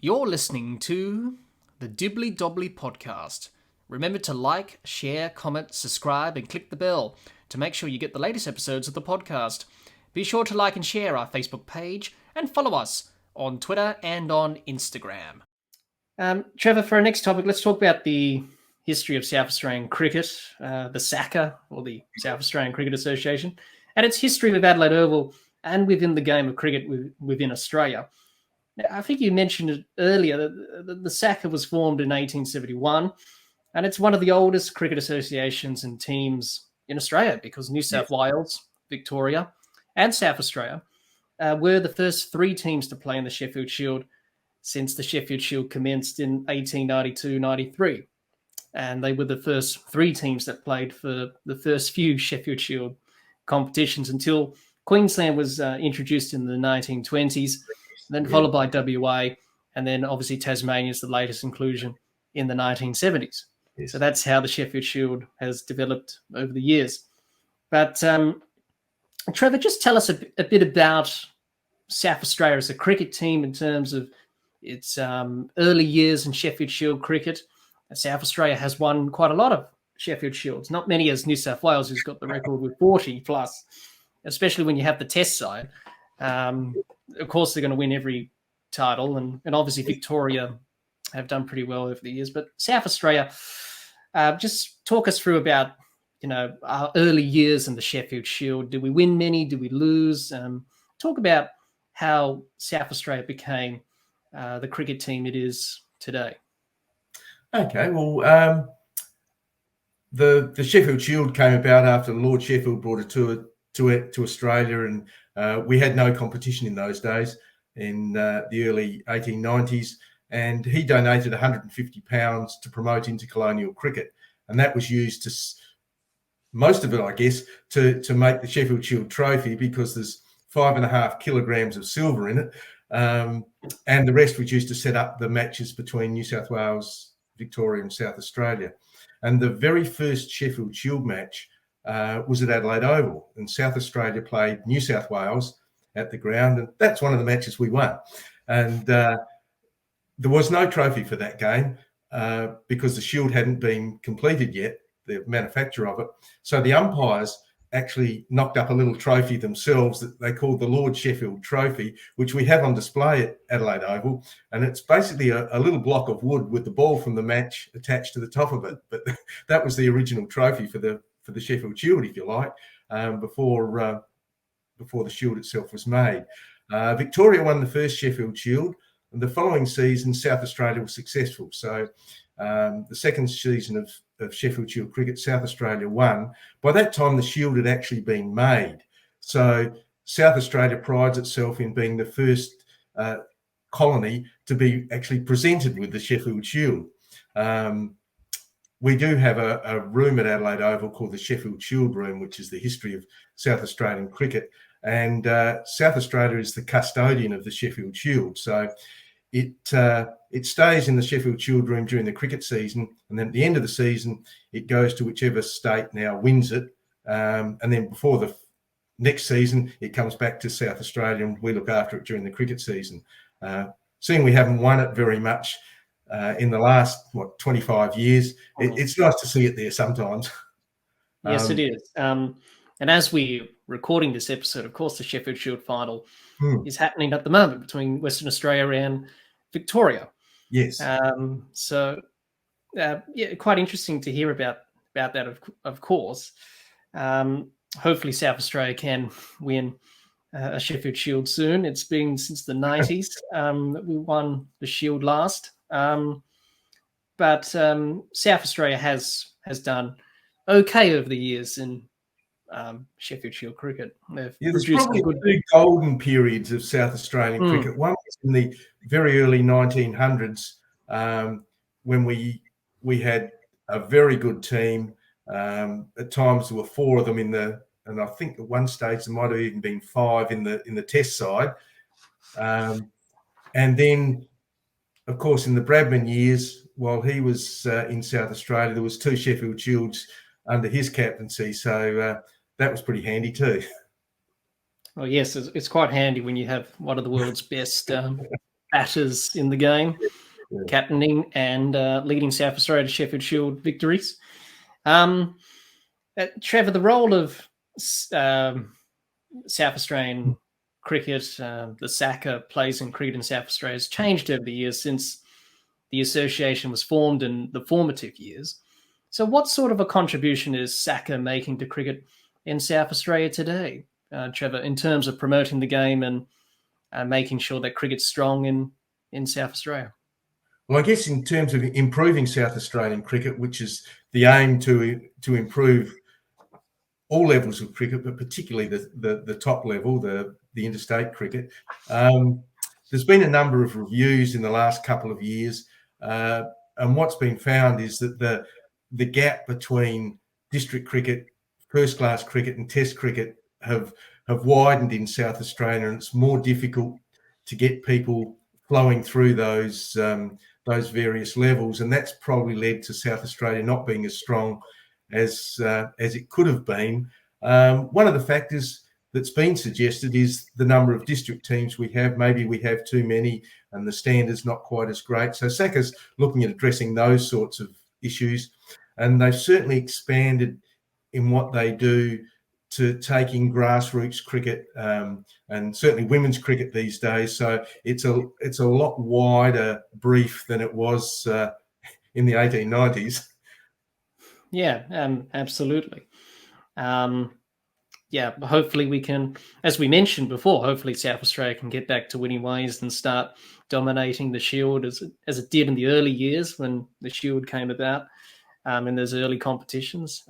You're listening to the Dibbly-Dobbly podcast. Remember to like, share, comment, subscribe, and click the bell to make sure you get the latest episodes of the podcast. Be sure to like and share our Facebook page and follow us on Twitter and on Instagram. Trevor, for our next topic, let's talk about the history of South Australian cricket, the SACA, or the South Australian Cricket Association, and its history with Adelaide Oval and within the game of cricket within Australia. I think you mentioned it earlier that the SACA was formed in 1871, and it's one of the oldest cricket associations and teams in Australia because New South Wales, Victoria, and South Australia were the first three teams to play in the Sheffield Shield since the Sheffield Shield commenced in 1892-93. And they were the first three teams that played for the first few Sheffield Shield competitions until Queensland was introduced in the 1920s, then followed by WA, and then obviously Tasmania is the latest inclusion in the 1970s. Yes. So that's how the Sheffield Shield has developed over the years. But Trevor, just tell us a bit about South Australia as a cricket team in terms of its early years in Sheffield Shield cricket. South Australia has won quite a lot of Sheffield Shields, not many as New South Wales, who's got the record with 40 plus, especially when you have the test side. Of course, they're going to win every title, and obviously Victoria have done pretty well over the years. But South Australia, just talk us through about, our early years in the Sheffield Shield. Did we win many? Did we lose? Talk about how South Australia became the cricket team it is today. Okay, well, the Sheffield Shield came about after Lord Sheffield brought it to Australia, and we had no competition in those days in the early 1890s, and he donated £150 to promote intercolonial cricket, and that was used to most of it, I guess, to make the Sheffield Shield trophy, because there's 5.5 kilograms of silver in it, and the rest was used to set up the matches between New South Wales, Victoria and South Australia. And the very first Sheffield Shield match was at Adelaide Oval, and South Australia played New South Wales at the ground, and that's one of the matches we won. And there was no trophy for that game because the Shield hadn't been completed yet, the manufacture of it. So the umpires actually knocked up a little trophy themselves that they called the Lord Sheffield Trophy, which we have on display at Adelaide Oval. And it's basically a little block of wood with the ball from the match attached to the top of it. But that was the original trophy for the Sheffield Shield, if you like, before the Shield itself was made. Victoria won the first Sheffield Shield, and the following season, South Australia was successful. So the second season of Sheffield Shield cricket, South Australia won. By that time, the Shield had actually been made. So South Australia prides itself in being the first colony to be actually presented with the Sheffield Shield. We do have a room at Adelaide Oval called the Sheffield Shield Room, which is the history of South Australian cricket. And South Australia is the custodian of the Sheffield Shield. So it stays in the Sheffield Shield Room during the cricket season, and then at the end of the season, it goes to whichever state now wins it. And then before the next season, it comes back to South Australia, and we look after it during the cricket season. Seeing we haven't won it very much in the last, 25 years, it's nice to see it there sometimes. Yes, it is. And as we're recording this episode, of course, the Sheffield Shield final is happening at the moment between Western Australia and Victoria. Yes. Quite interesting to hear about that, of course. Hopefully South Australia can win a Sheffield Shield soon. It's been since the 90s that we won the Shield last. But South Australia has done okay over the years in Sheffield Shield cricket. There's probably two golden periods of South Australian cricket. One was in the very early 1900s when we had a very good team. At times there were four of them and I think at one stage there might have even been five in the test side. And then, of course, in the Bradman years, while he was in South Australia, there was two Sheffield Shields under his captaincy. So that was pretty handy too. Well, yes, it's quite handy when you have one of the world's best batters in the game, Yeah. captaining and leading South Australia to Sheffield Shield victories. Trevor, the role of South Australian cricket, the SACA plays in cricket in South Australia has changed over the years since the association was formed in the formative years. So what sort of a contribution is SACA making to cricket in South Australia today, Trevor, in terms of promoting the game and making sure that cricket's strong in South Australia? Well, I guess in terms of improving South Australian cricket, which is the aim to improve all levels of cricket, but particularly the top level, the interstate cricket. There's been a number of reviews in the last couple of years, and what's been found is that the gap between district cricket, first class cricket, and Test cricket have widened in South Australia, and it's more difficult to get people flowing through those various levels, and that's probably led to South Australia not being as strong as it could have been. One of the factors that's been suggested is the number of district teams we have. Maybe we have too many and the standard's not quite as great. So SACA's looking at addressing those sorts of issues, and they've certainly expanded in what they do to taking grassroots cricket and certainly women's cricket these days. So it's a lot wider brief than it was in the 1890s. Yeah, absolutely. Hopefully we can, as we mentioned before, hopefully South Australia can get back to winning ways and start dominating the Shield as it did in the early years when the Shield came about in those early competitions.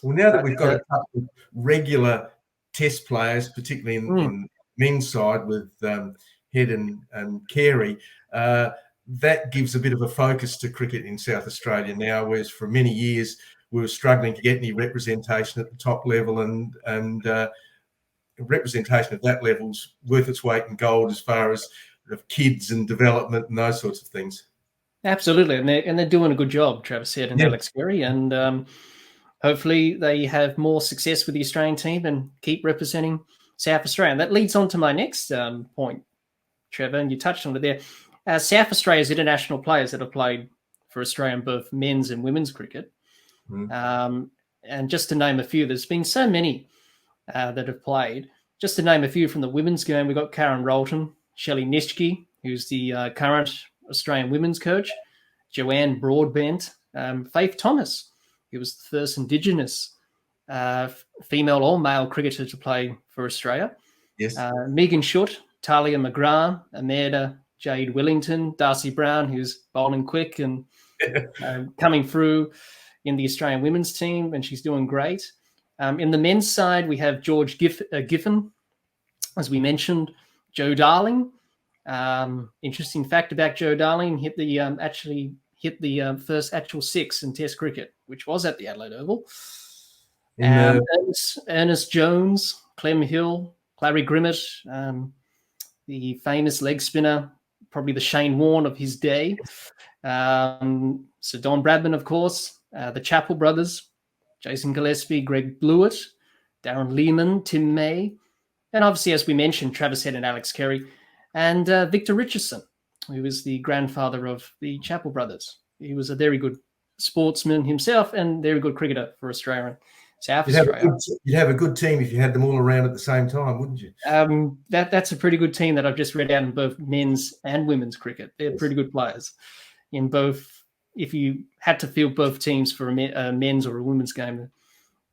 Well, now that we've got a couple of regular Test players, particularly in men's side with Head and Carey, that gives a bit of a focus to cricket in South Australia now, whereas for many years we were struggling to get any representation at the top level, and representation at that level's worth its weight in gold as far as kids and development and those sorts of things. Absolutely, and they're doing a good job, Trevor said, and Alex Carey, and hopefully they have more success with the Australian team and keep representing South Australia. And that leads on to my next point, Trevor, and you touched on it there. South Australia's international players that have played for Australia in both men's and women's cricket. And just to name a few, there's been so many that have played. Just to name a few from the women's game, we've got Karen Rolton, Shelley Nitschke, who's the current Australian women's coach, Joanne Broadbent, Faith Thomas, who was the first Indigenous female or male cricketer to play for Australia. Yes. Megan Schutt, Talia McGrath, Amanda Jade Willington, Darcy Brown, who's bowling quick and coming through in the Australian women's team, and she's doing great. In the men's side, we have George Giffen, as we mentioned, Joe Darling. Interesting fact about Joe Darling, hit the first actual six in Test cricket, which was at the Adelaide Oval. Ernest Jones, Clem Hill, Clary Grimmett, the famous leg spinner, probably the Shane Warne of his day. Sir Don Bradman, of course, the Chappell brothers, Jason Gillespie, Greg Blewett, Darren Lehman, Tim May, and obviously, as we mentioned, Travis Head and Alex Carey, and Victor Richardson, who was the grandfather of the Chappell brothers. He was a very good sportsman himself and very good cricketer for Australia and South Australia. You'd have a good team if you had them all around at the same time, wouldn't you? That's a pretty good team that I've just read out in both men's and women's cricket. They're pretty good players in both. If you had to field both teams for a men's or a women's game,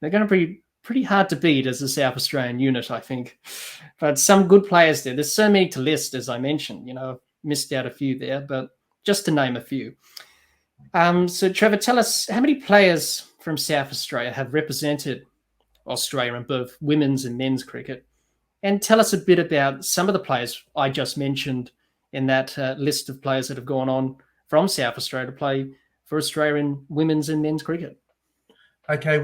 they're going to be pretty hard to beat as a South Australian unit, I think. But some good players there. There's so many to list, as I mentioned. I've missed out a few there, but just to name a few. So, Trevor, tell us how many players from South Australia have represented Australia in both women's and men's cricket, and tell us a bit about some of the players I just mentioned in that list of players that have gone on from South Australia to play for Australia in women's and men's cricket. Okay,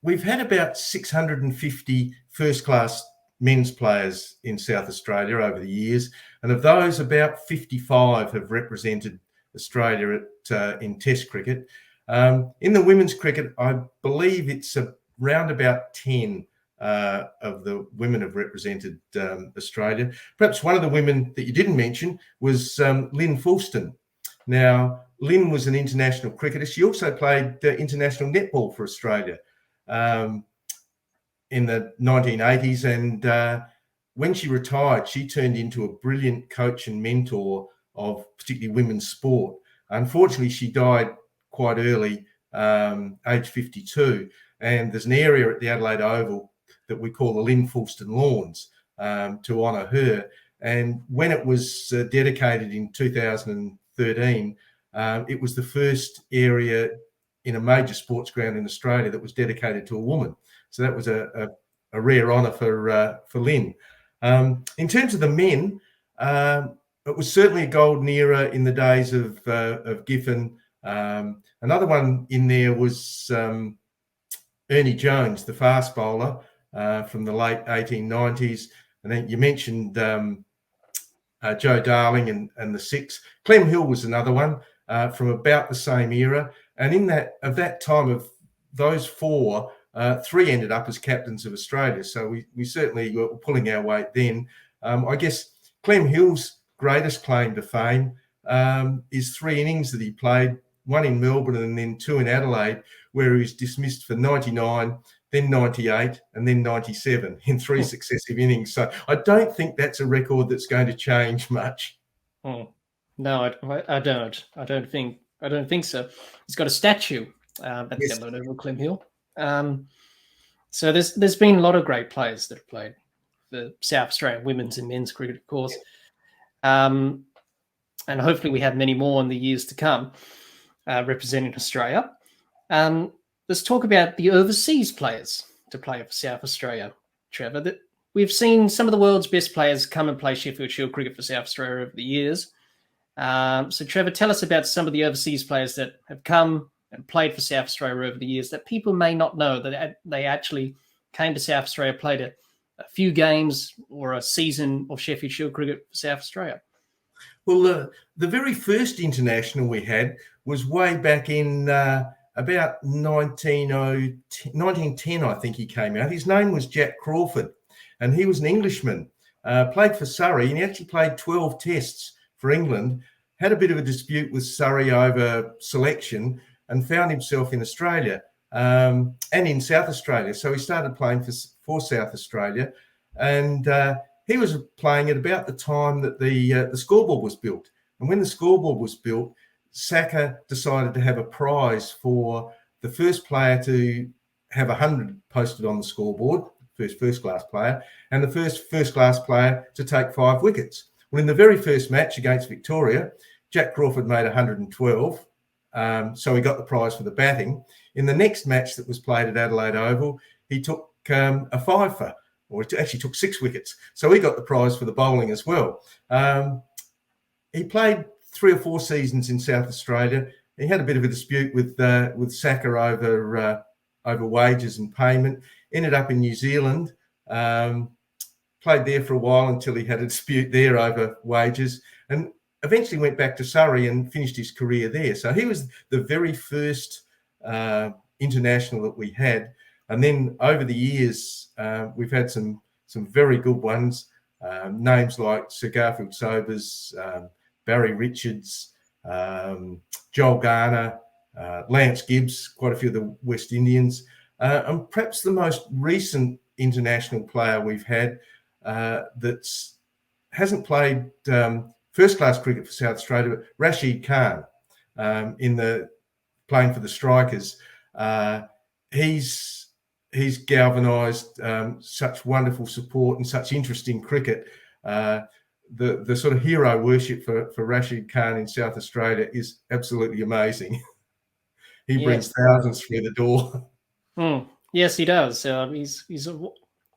we've had about 650 first-class men's players in South Australia over the years, and of those, about 55 have represented Australia in Test cricket. In the women's cricket, I believe it's around about 10 of the women have represented Australia. Perhaps one of the women that you didn't mention was Lynn Fulston. Now, Lynn was an international cricketer. She also played international netball for Australia in the 1980s. And when she retired, she turned into a brilliant coach and mentor of particularly women's sport. Unfortunately, she died quite early, age 52. And there's an area at the Adelaide Oval that we call the Lynn Fulston Lawns to honour her. And when it was dedicated in 2013, it was the first area in a major sports ground in Australia that was dedicated to a woman. So that was a rare honour for Lynn. In terms of the men, it was certainly a golden era in the days of Giffen. Another one in there was Ernie Jones, the fast bowler from the late 1890s. And then you mentioned Joe Darling and the Six. Clem Hill was another one from about the same era. And of that time of those four, three ended up as captains of Australia. So we certainly were pulling our weight then. I guess Clem Hill's greatest claim to fame is 3 innings that he played, one in Melbourne and then 2 in Adelaide, where he was dismissed for 99, then 98, and then 97 in 3 successive innings. So I don't think that's a record that's going to change much. No, I don't. I don't think so. He's got a statue at the Adelaide Oval, Clem Hill. So there's been a lot of great players that have played for South Australian women's and men's cricket, of course. And hopefully we have many more in the years to come representing Australia. Let's talk about the overseas players to play for South Australia, Trevor. We've seen some of the world's best players come and play Sheffield Shield cricket for South Australia over the years. So, Trevor, tell us about some of the overseas players that have come and played for South Australia over the years that people may not know that they actually came to South Australia, played a few games or a season of Sheffield Shield cricket for South Australia. Well, the very first international we had was way back in about 1910, I think he came out. His name was Jack Crawford, and he was an Englishman, played for Surrey, and he actually played 12 tests for England, had a bit of a dispute with Surrey over selection, and found himself in Australia and in South Australia. So he started playing for South Australia, and he was playing at about the time that the scoreboard was built. And when the scoreboard was built, SACA decided to have a prize for the first player to have 100 posted on the scoreboard, first class player, and the first class player to take 5 wickets. Well, in the very first match against Victoria, Jack Crawford made 112. So he got the prize for the batting. In the next match that was played at Adelaide Oval, he took a 5 or it actually took 6 wickets. So he got the prize for the bowling as well. He played 3 or 4 seasons in South Australia. He had a bit of a dispute with SACA over wages and payment. Ended up in New Zealand. Played there for a while until he had a dispute there over wages, and eventually went back to Surrey and finished his career there. So he was the very first international that we had. And then over the years, we've had some very good ones. Names like Sir Garfield Sobers, Barry Richards, Joel Garner, Lance Gibbs, quite a few of the West Indians. And perhaps the most recent international player we've had that hasn't played first-class cricket for South Australia, but Rashid Khan, playing for the Strikers. He's galvanised such wonderful support and such interesting cricket. The sort of hero worship for Rashid Khan in South Australia is absolutely amazing. He brings thousands through the door. Yes, he does. He's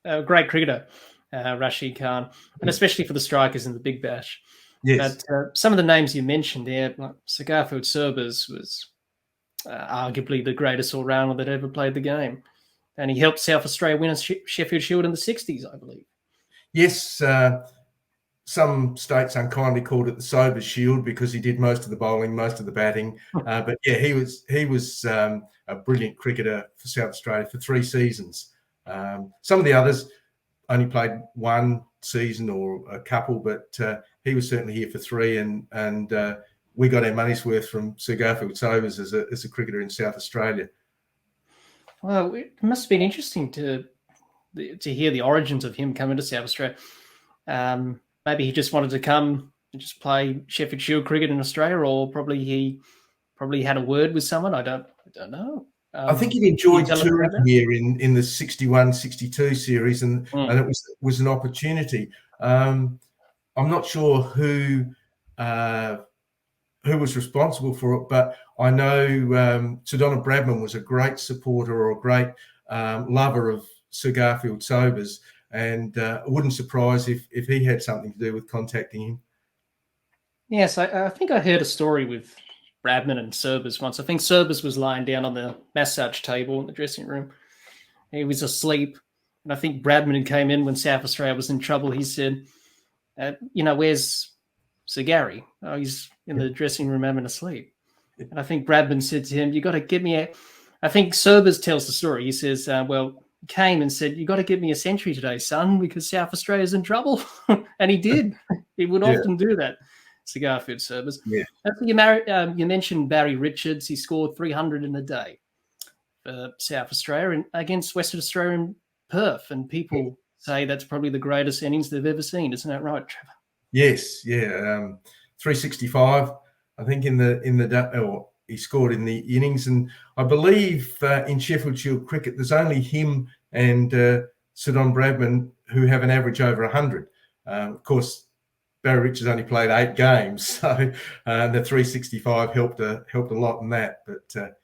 a great cricketer, Rashid Khan, and especially for the Strikers in the Big Bash. Yes. But some of the names you mentioned there, like Sir Garfield Sobers was arguably the greatest all-rounder that ever played the game. And he helped South Australia win a Sheffield Shield in the 60s, I believe. Yes, some states unkindly called it the Sobers Shield because he did most of the bowling, most of the batting. But yeah, he was a brilliant cricketer for South Australia for 3 seasons. Some of the others only played one season or a couple, but he was certainly here for 3, and we got our money's worth from Sir Garfield Sobers as a cricketer in South Australia. Well, it must have been interesting to hear the origins of him coming to South Australia. Maybe he just wanted to come and just play Sheffield Shield cricket in Australia, or probably he had a word with someone. I don't know. I think he enjoyed touring here in the 61-62 series, and it was an opportunity. I'm not sure who was responsible for it, but I know Sir Donald Bradman was a great supporter or a great lover of Sir Garfield Sobers, and it wouldn't surprise if he had something to do with contacting him. Yes, I think I heard a story with Bradman and Sobers once. I think Sobers was lying down on the massage table in the dressing room. He was asleep, and I think Bradman came in when South Australia was in trouble. He said, where's Sir Gary? Oh, he's in the dressing room having a sleep. And I think Bradman said to him, you got to give me I think Sobers tells the story. He says, he came and said, you got to give me a century today, son, because South Australia's in trouble. And he did. He would often do that. Sir Garfield Sobers. Yeah. You mentioned Barry Richards. He scored 300 in a day for South Australia against Western Australia in Perth, and people say that's probably the greatest innings they've ever seen. Isn't that right, Trevor? Yes, yeah, 365. I think he scored in the innings, and I believe in Sheffield Shield cricket, there's only him and Sir Don Bradman who have an average over 100. Of course, Barry Richards only played 8 games, so the 365 helped a lot in that. But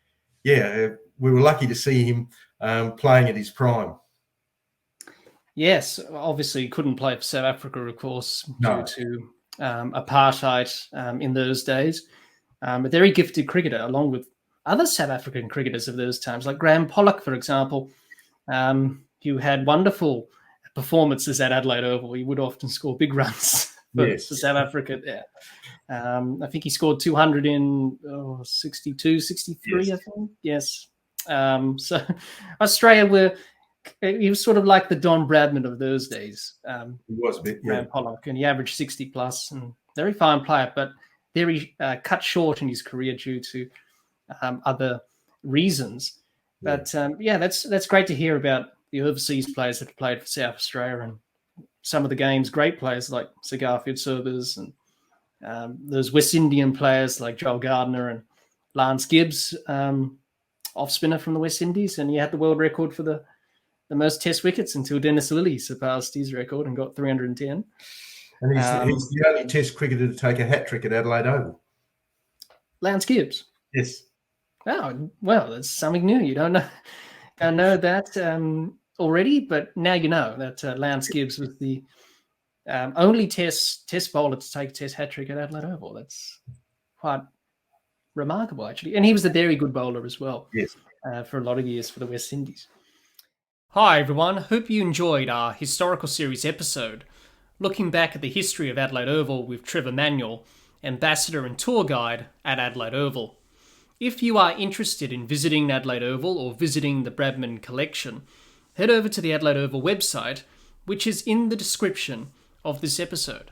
we were lucky to see him playing at his prime. Yes, obviously he couldn't play for South Africa, of course, due to apartheid in those days. A very gifted cricketer, along with other South African cricketers of those times, like Graham Pollock, for example, who had wonderful performances at Adelaide Oval. He would often score big runs for South Africa there. I think he scored 200 in 62, 63, yes. I think. Yes. So Australia he was sort of like the Don Bradman of those days. He was a bit, yeah. Graham Pollock, and he averaged 60 plus, and very fine player, but very cut short in his career due to other reasons. But that's great to hear about the overseas players that have played for South Australia, and some of the game's great players like Sir Garfield Sobers, and those West Indian players like Joel Gardner and Lance Gibbs, off spinner from the West Indies, and he had the world record for the most Test wickets until Dennis Lilly surpassed his record and got 310. And he's the only Test cricketer to take a hat-trick at Adelaide Oval. Lance Gibbs? Yes. Oh, well, that's something new. You don't know that already, but now you know that Lance Gibbs was the only Test bowler to take a Test hat-trick at Adelaide Oval. That's quite remarkable, actually. And he was a very good bowler as well. Yes. For a lot of years for the West Indies. Hi everyone, hope you enjoyed our historical series episode, looking back at the history of Adelaide Oval with Trevor Manuel, ambassador and tour guide at Adelaide Oval. If you are interested in visiting Adelaide Oval or visiting the Bradman collection, head over to the Adelaide Oval website, which is in the description of this episode.